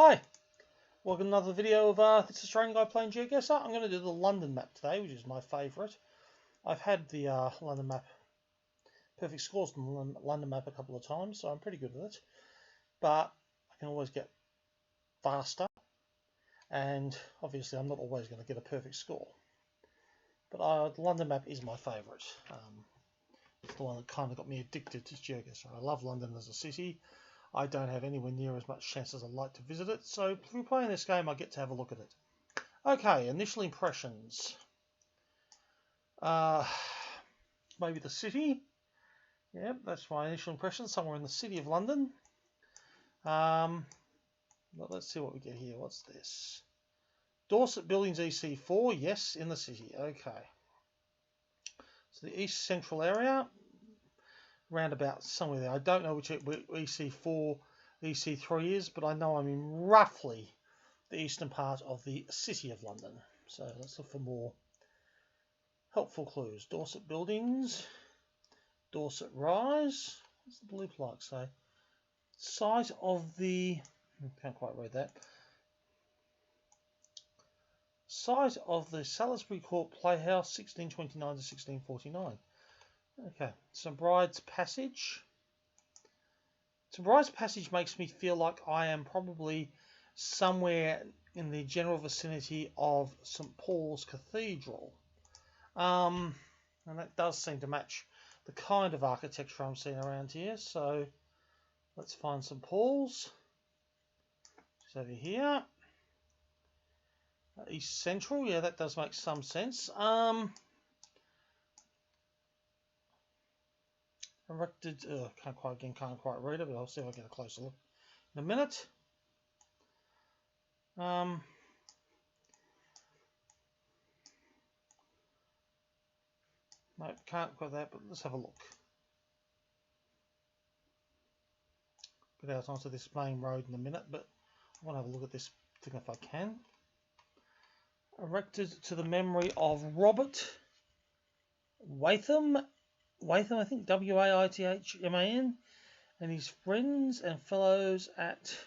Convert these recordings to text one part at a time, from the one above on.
Hi, welcome to another video of this Australian guy playing GeoGuessr. I'm going to do the London map today, which is my favourite. I've had the London map, perfect scores on the London map a couple of times, so I'm pretty good with it. But I can always get faster, and obviously I'm not always going to get a perfect score. But the London map is my favourite. It's the one that kind of got me addicted to GeoGuessr. I love London as a city. I don't have anywhere near as much chance as I'd like to visit it, so through playing this game I get to have a look at it. Okay, initial impressions. Maybe the city. Yep, that's my initial impression, somewhere in the city of London. Let's see what we get here. What's this? Dorset Buildings EC4, yes, in the city. Okay. So the East Central area, roundabout somewhere there. I don't know which EC4, EC3 is, but I know I'm in roughly the eastern part of the city of London. So let's look for more helpful clues. Dorset Buildings, Dorset Rise. What's the blue plaque say? Size of the, can't quite read that. Size of the Salisbury Court Playhouse, 1629 to 1649. Okay, St Bride's Passage. St Bride's Passage makes me feel like I am probably somewhere in the general vicinity of St Paul's Cathedral. And that does seem to match the kind of architecture I'm seeing around here. So let's find St Paul's. It's over here. East Central, yeah, that does make some sense. Erected, can't quite read it, but I'll see if I get a closer look in a minute. No, can't quite that, but let's have a look. Get out onto this main road in a minute, but I want to have a look at this thing if I can. Erected to the memory of Robert Waitham, I think, Waithman, and his friends and fellows at,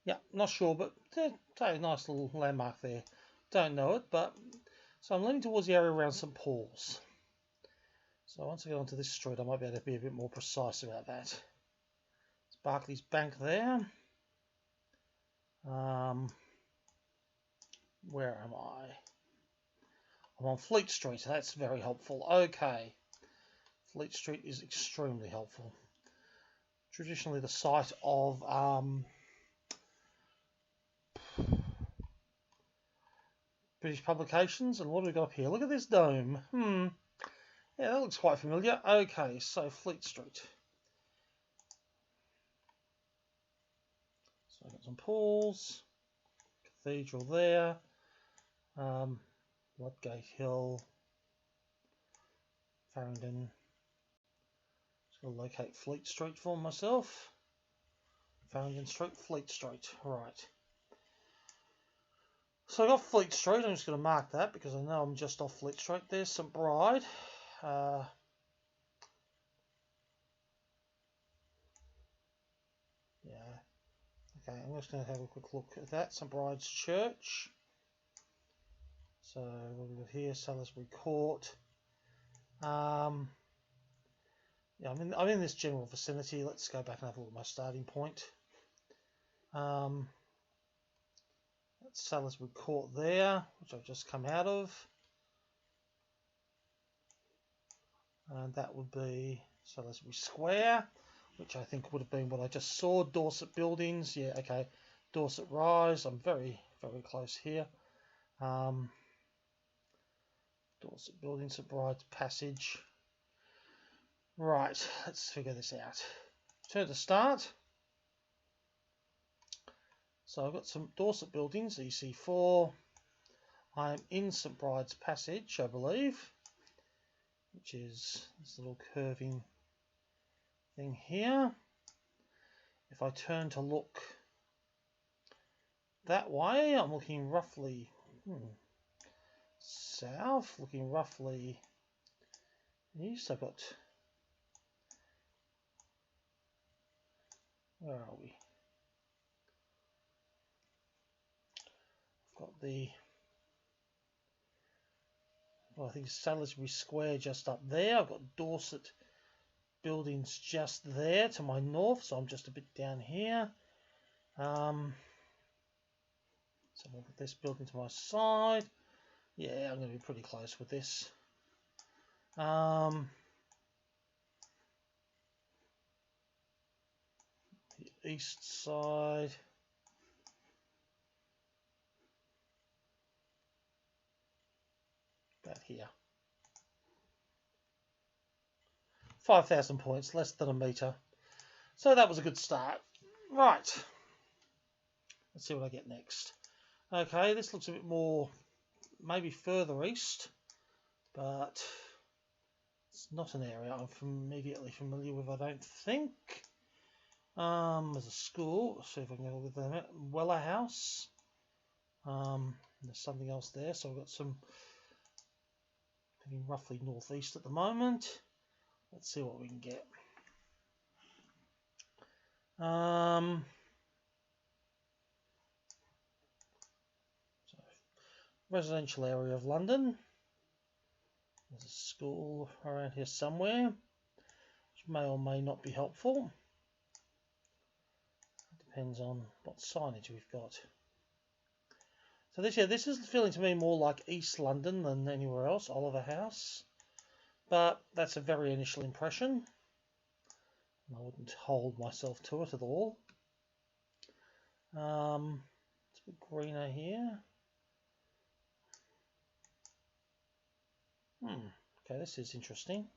yeah, not sure, but a nice little landmark there. Don't know it, but so I'm leaning towards the area around St Paul's. So once I get onto this street, I might be able to be a bit more precise about that. It's Barclays Bank there. Where am I? I'm on Fleet Street, so that's very helpful. Okay. Fleet Street is extremely helpful. Traditionally the site of British publications. And what have we got up here? Look at this dome. Yeah, that looks quite familiar. Okay, so Fleet Street. So I've got some pools, cathedral there, Ludgate Hill, Farringdon. Just going to locate Fleet Street for myself. Farringdon Street, Fleet Street. Right. So I got Fleet Street. I'm just going to mark that because I know I'm just off Fleet Street. There's St Bride. Yeah. Okay, I'm just going to have a quick look at that. St Bride's Church. So what we've got here, Salisbury Court. Yeah, I'm in this general vicinity. Let's go back and have a look at my starting point. That's Salisbury Court there, which I've just come out of. And that would be Salisbury Square, which I think would have been what I just saw. Dorset Buildings, yeah, okay. Dorset Rise, I'm very, very close here. Dorset Buildings, St Bride's Passage. Right, let's figure this out. Turn to start. So I've got some Dorset Buildings, EC4. I am in St Bride's Passage, I believe, which is this little curving thing here. If I turn to look that way, I'm looking roughly south, looking roughly east. I've got, where are we? the, well, I think Salisbury Square just up there. I've got Dorset buildings just there to my north, so I'm just a bit down here. So I'll put this building to my side. Yeah, I'm going to be pretty close with this. The east side. About here. 5,000 points, less than a metre. So that was a good start. Right. Let's see what I get next. Okay, this looks a bit more, maybe further east, but it's not an area I'm immediately familiar with, I don't think. There's a school. Let's see if I can get all of them. Weller House. There's something else there, so I've got some thinking roughly northeast at the moment. Let's see what we can get. So residential area of London. There's a school around here somewhere, which may or may not be helpful. Depends on what signage we've got. So this is feeling to me more like East London than anywhere else, Oliver House. But that's a very initial impression. I wouldn't hold myself to it at all. It's a bit greener here. Okay, this is interesting.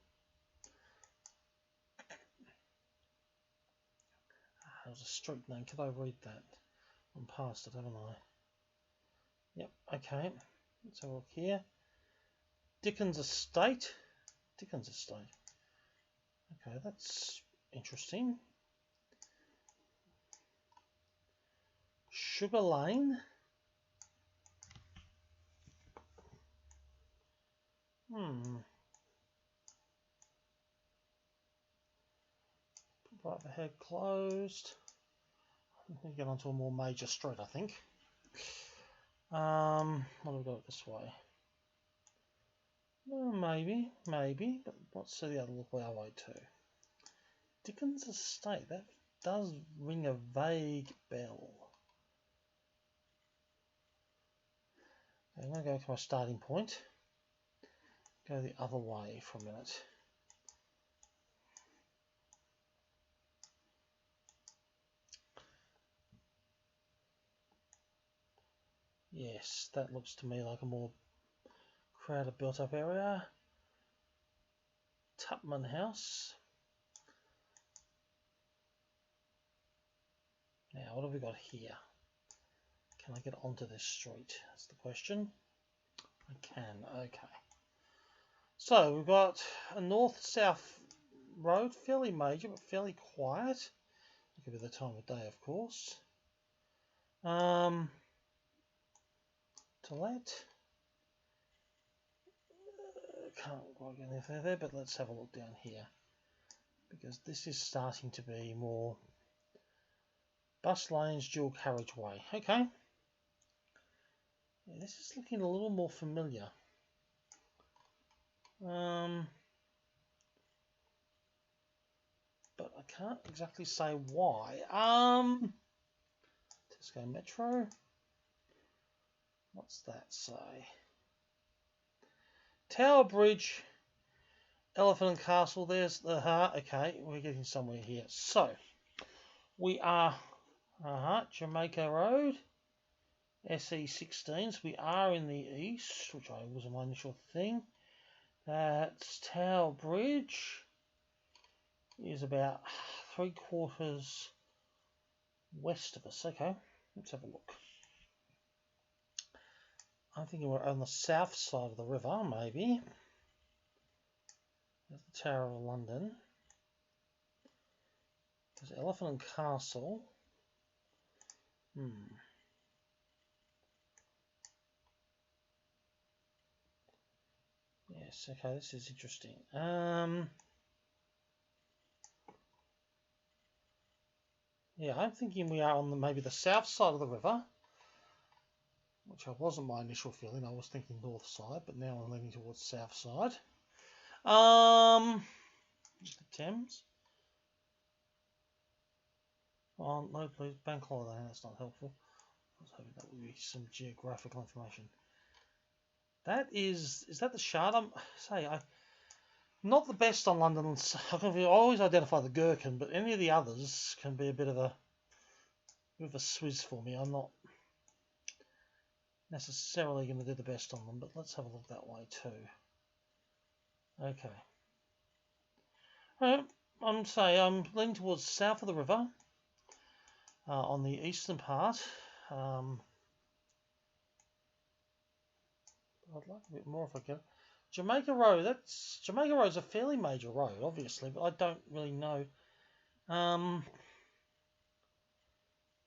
There's a street name. Could I read that? I'm past it, haven't I? Yep, okay. Let's have a look here. Dickens Estate. Dickens Estate. Okay, that's interesting. Sugar Lane. Right ahead closed. We get onto a more major street, I think. What do we got this way? Well, maybe, but what's the other look our way to? Dickens Estate, that does ring a vague bell. I'm going to go to my starting point. Go the other way for a minute. Yes, that looks to me like a more crowded built-up area. Tupman House. Now, what have we got here? Can I get onto this street? That's the question. I can, okay. So, we've got a north-south road, fairly major, but fairly quiet. It could be the time of day, of course. To let. Can't quite get anything there, but let's have a look down here. Because this is starting to be more bus lanes, dual carriageway. Okay. Yeah, this is looking a little more familiar. But I can't exactly say why. Tesco Metro. What's that say? Tower Bridge, Elephant and Castle. There's the okay, we're getting somewhere here. So we are Jamaica Road, SE16. So we are in the east, which was my initial thing. That's Tower Bridge. Is about 3/4 west of us. Okay, let's have a look. I'm thinking we're on the south side of the river, maybe. There's the Tower of London. There's Elephant and Castle. Yes, okay, this is interesting. Yeah, I'm thinking we are on maybe the south side of the river. which wasn't my initial feeling. I was thinking north side, but now I'm leaning towards south side. Just the Thames. Oh, no, please, bank holiday, that's not helpful. I was hoping that would be some geographical information. That is that the Shard? Not the best on London. I always identify the Gherkin, but any of the others can be a bit of a swizz for me. I'm not necessarily going to do the best on them, but let's have a look that way too. Okay. I'm leaning towards south of the river on the eastern part. I'd like a bit more if I can. Jamaica Road. Jamaica Road's a fairly major road, obviously, but I don't really know.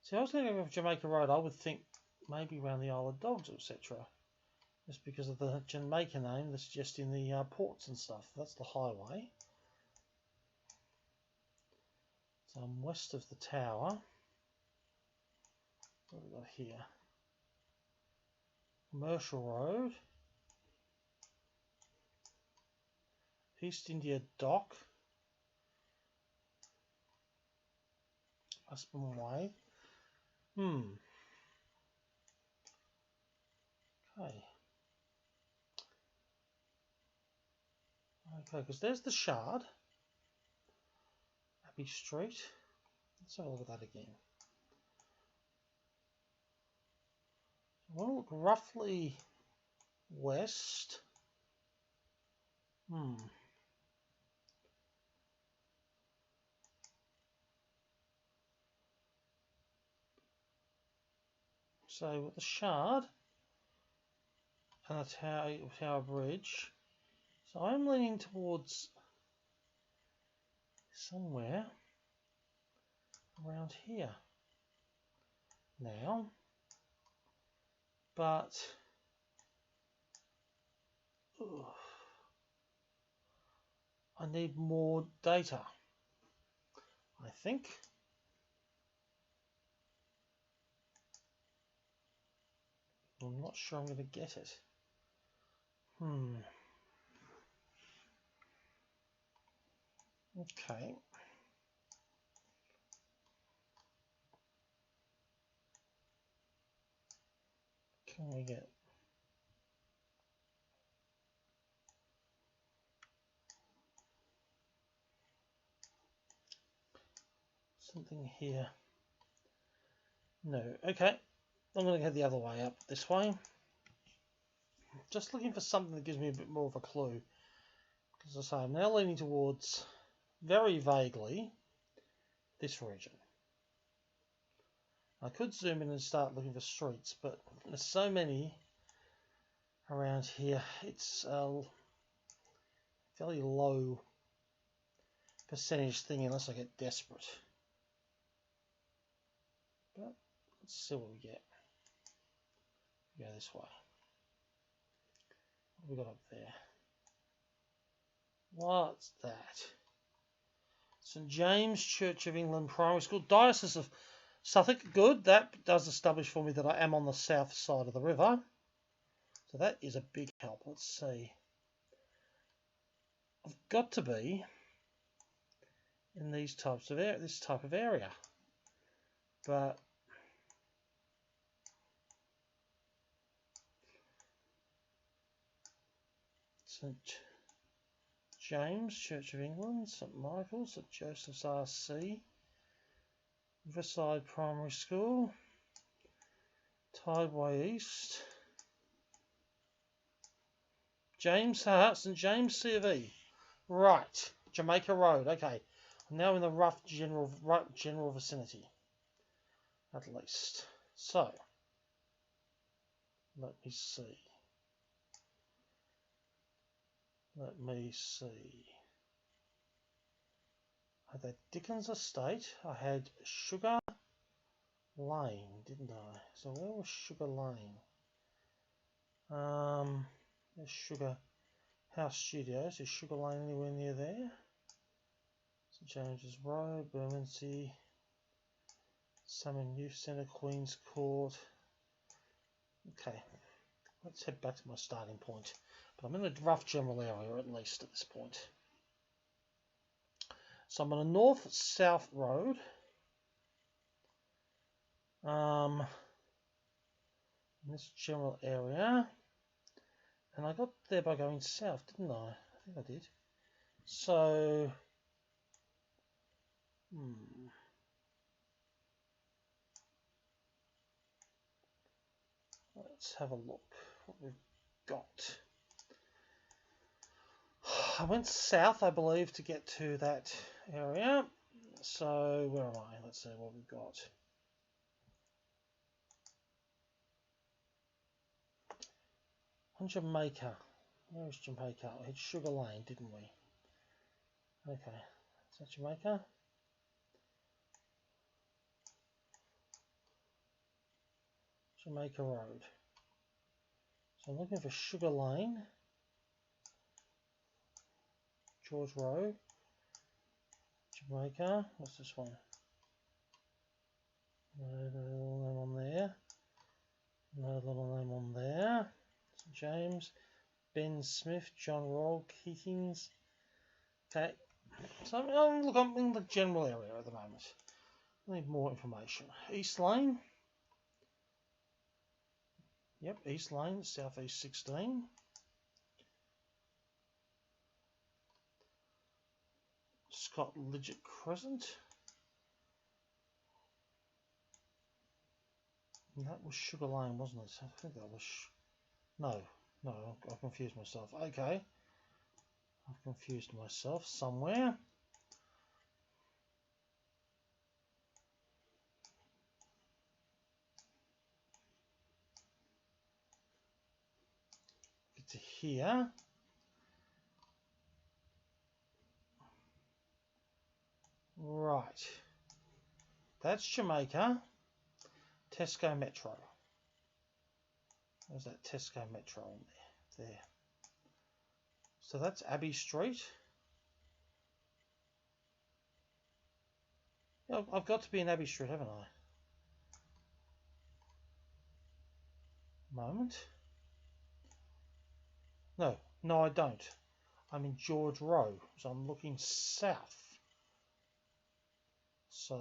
See, I was going to go with Jamaica Road. I would think maybe around the Isle of Dogs, etc. Just because of the Jamaica name, that's just in the ports and stuff. That's the highway. So I'm west of the tower. What have we got here? Commercial Road. East India Dock. Husband Way. Okay. Okay, because there's the Shard. Abbey Street. Let's have a look at that again. I want to look roughly west. So with the Shard and the Tower Bridge. So I'm leaning towards somewhere around here now, but I need more data, I think. I'm not sure I'm going to get it. Okay. Can we get something here? No. Okay. I'm going to go the other way up this way. Just looking for something that gives me a bit more of a clue. As I say, I'm now leaning towards, very vaguely, this region. I could zoom in and start looking for streets, but there's so many around here. It's a fairly low percentage thing unless I get desperate. But let's see what we get. Go this way. What have we got up there? What's that? St James Church of England Primary School, Diocese of Suffolk. Good. That does establish for me that I am on the south side of the river. So that is a big help. Let's see. I've got to be in these types of this type of area. But St James Church of England, St Michael's, St Joseph's RC, Riverside Primary School, Tideway East, St James C of E. Right, Jamaica Road. Okay, I'm now in the rough general vicinity, at least. So let me see. I had Dickens Estate. I had Sugar Lane, didn't I? So where was Sugar Lane? There's Sugar House Studios. Is Sugar Lane anywhere near there? St James's Road, Bermondsey, Salmon Youth Centre, Queen's Court. Okay, let's head back to my starting point. But I'm in a rough general area at least at this point. So I'm on a north-south road. In this general area. And I got there by going south, didn't I? I think I did. So, let's have a look what we've got. I went south, I believe, to get to that area. So, where am I? Let's see what we've got. On Jamaica. Where is Jamaica? We hit Sugar Lane, didn't we? Okay. Is that Jamaica? Jamaica Road. So I'm looking for Sugar Lane. George Road. Jamaica. What's this one? No little name on there. No little name on there. St. James. Ben Smith. John Roll. Keatings. Okay. So I'm in the general area at the moment. I need more information. East Lane. Yep, East Lane, Southeast 16. Scott Lidgett Crescent. And that was Sugar Lane, wasn't it? I think that was... No, I confused myself. Okay. I've confused myself somewhere. Get to here. Right. That's Jamaica. Tesco Metro. There's that Tesco Metro on there. There. So that's Abbey Street. Yeah, I've got to be in Abbey Street, haven't I? Moment. No, I don't. I'm in George Row, so I'm looking south. So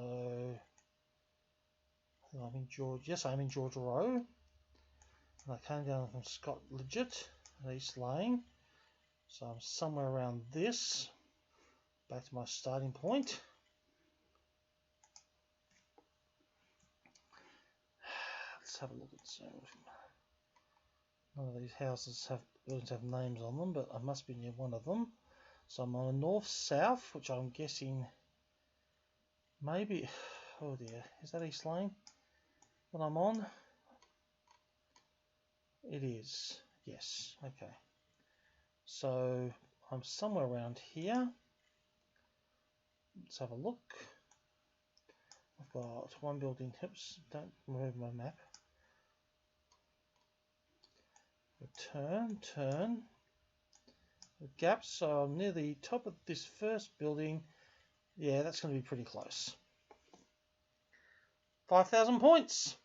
I'm in George. Yes, I'm in George Row. And I came down from Scott Lidgett at East Lane. So I'm somewhere around this. Back to my starting point. Let's have a look at some. None of these houses have names on them, but I must be near one of them. So I'm on a north-south, which I'm guessing maybe... Oh dear, is that East Lane that I'm on? It is, yes, okay. So I'm somewhere around here. Let's have a look. I've got one building. Oops, don't move my map. Turn. The gaps, so I'm near the top of this first building. Yeah, that's going to be pretty close. 5,000 points.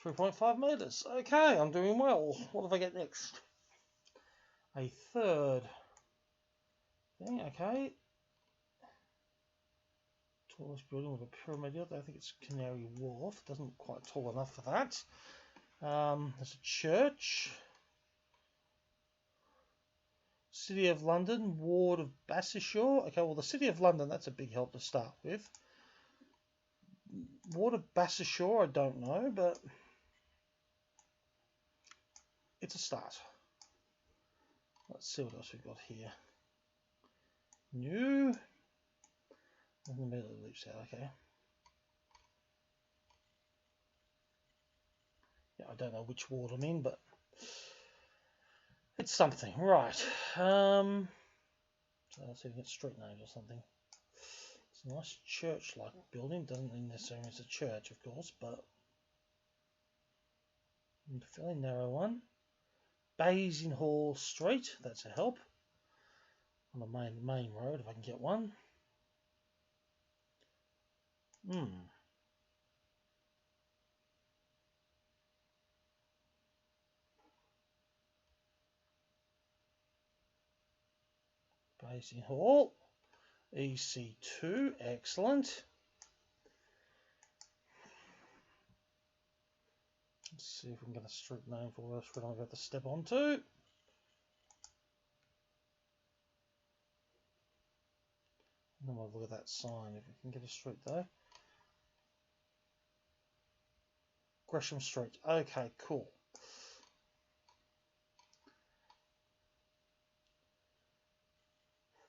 3.5 meters. Okay, I'm doing well. What do I get next? A third thing, okay. Tallest building with a pyramid. I think it's Canary Wharf. Doesn't quite tall enough for that. There's a church. City of London, Ward of Bassishaw. Okay, well, the City of London, that's a big help to start with. Ward of Bassishaw, I don't know, but it's a start. Let's see what else we've got here. New. In the middle it leaps out, okay. Yeah, I don't know which ward I'm in, but it's something. Right. So let's see if we get street names or something. It's a nice church-like building. Doesn't mean necessarily it's a church, of course, but a fairly narrow one. Basinghall Street. That's a help. On the main road, if I can get one. Basing Hall. EC2, excellent. Let's see if we can get a street name for us we're going to have to step onto. And then we'll look at that sign if we can get a street there. Gresham Street. Okay, cool.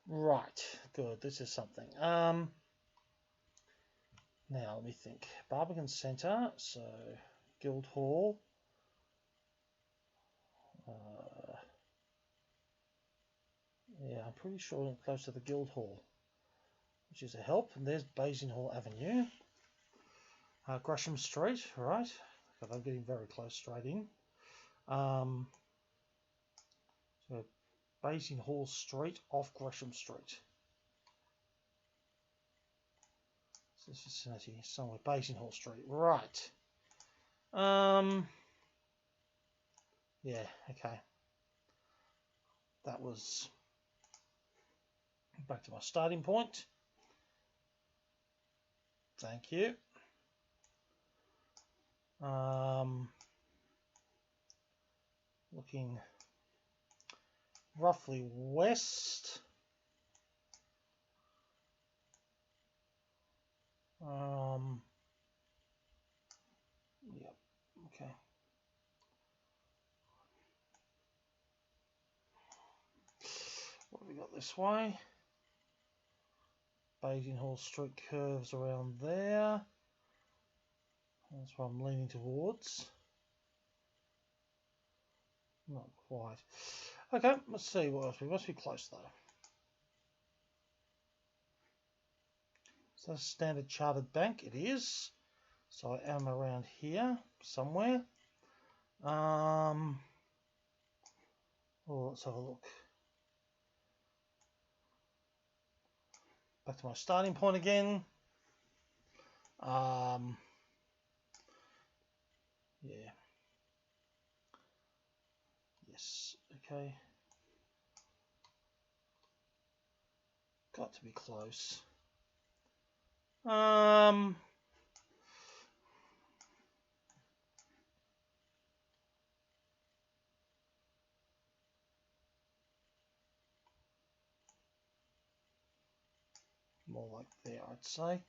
Right, good. This is something. Now let me think. Barbican Centre, so Guildhall. Yeah, I'm pretty sure I'm close to the Guildhall, which is a help. And there's Basinghall Avenue. Gresham Street, right? God, I'm getting very close straight in. So Basinghall Street off Gresham Street. So this vicinity somewhere. Basinghall Street, right? Yeah, okay. That was back to my starting point. Thank you. Looking roughly west. Yep, okay. What have we got this way? Basinghall Street curves around there. That's what I'm leaning towards. Not quite. Okay, let's see what else. We must be close though. Is that a Standard Chartered Bank? It is. So I am around here somewhere. Oh, let's have a look. Back to my starting point again. Yeah. Yes. Okay. Got to be close. More like there, I'd say.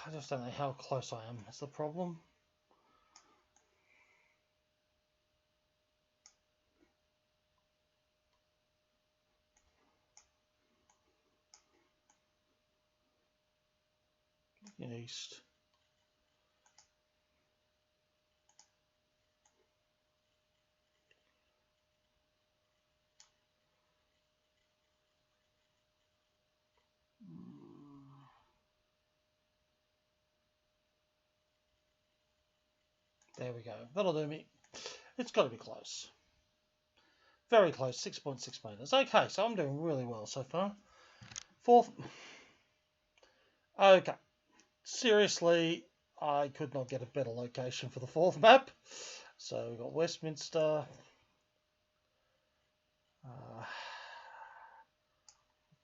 I just don't know how close I am. That's the problem. In east. There we go. That'll do me. It's got to be close. Very close, 6.6 meters. Okay, so I'm doing really well so far. Fourth. Okay. Seriously, I could not get a better location for the fourth map. So we've got Westminster. We've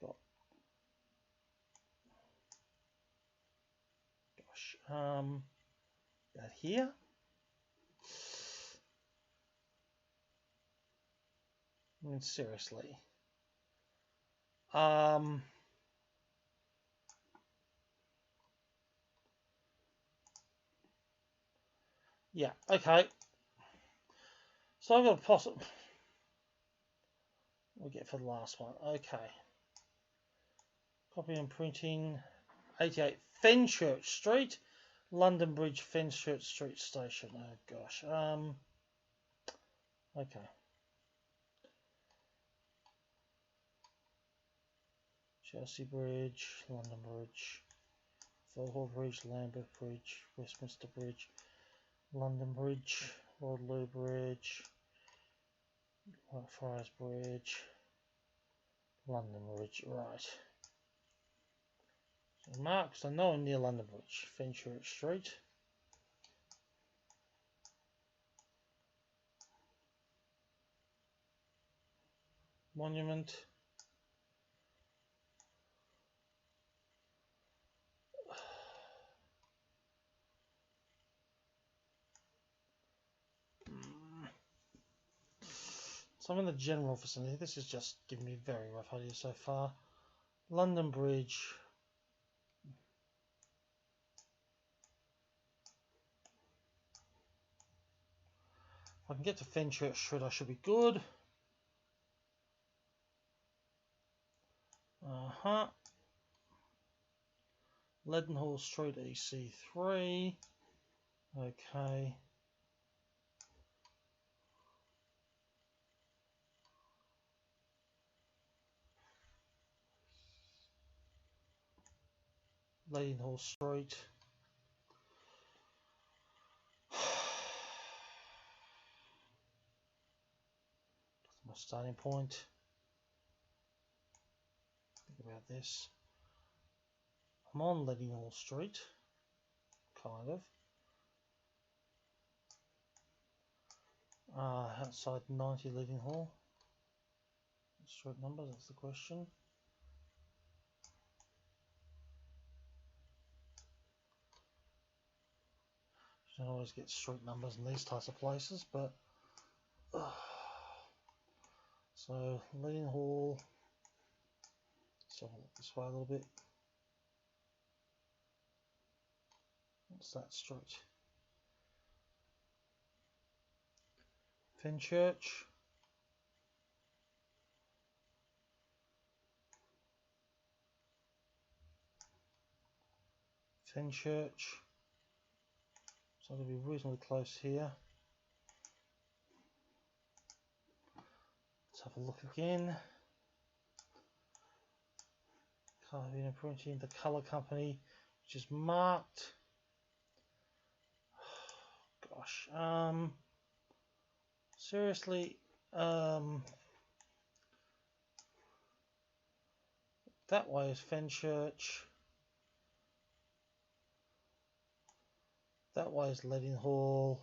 got, that here. I mean, seriously. Yeah, okay. So I've got a possible. We'll get for the last one. Okay. Copy and printing. 88 Fenchurch Street, London Bridge, Fenchurch Street Station. Oh gosh. Okay. Chelsea Bridge, London Bridge, Vauxhall Bridge, Lambeth Bridge, Westminster Bridge, London Bridge, Waterloo Bridge, Whitefriars Bridge, London Bridge, right. So marks are nowhere near London Bridge. Fenchurch Street. Monument. So I'm in the general vicinity. This is just giving me very rough ideas so far. London Bridge. If I can get to Fenchurch Street, I should be good. Leadenhall Street, EC3. Okay. Leadenhall Street. That's my starting point. Think about this. I'm on Leadenhall Street, kind of. Outside 90 Leadenhall. Street number, that's the question. You don't always get street numbers in these types of places, but so Leadenhall. So I'll look this way a little bit. What's that street? Fenchurch. Fenchurch. So it'll be reasonably close here. Let's have a look again. Carving and printing, the colour company, which is marked. Gosh, seriously, that way is Fenchurch. That way is Leadenhall.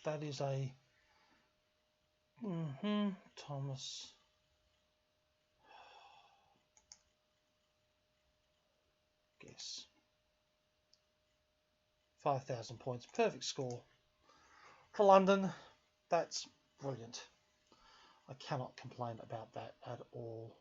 That is a Thomas. Guess 5,000 points, perfect score for London. That's brilliant. I cannot complain about that at all.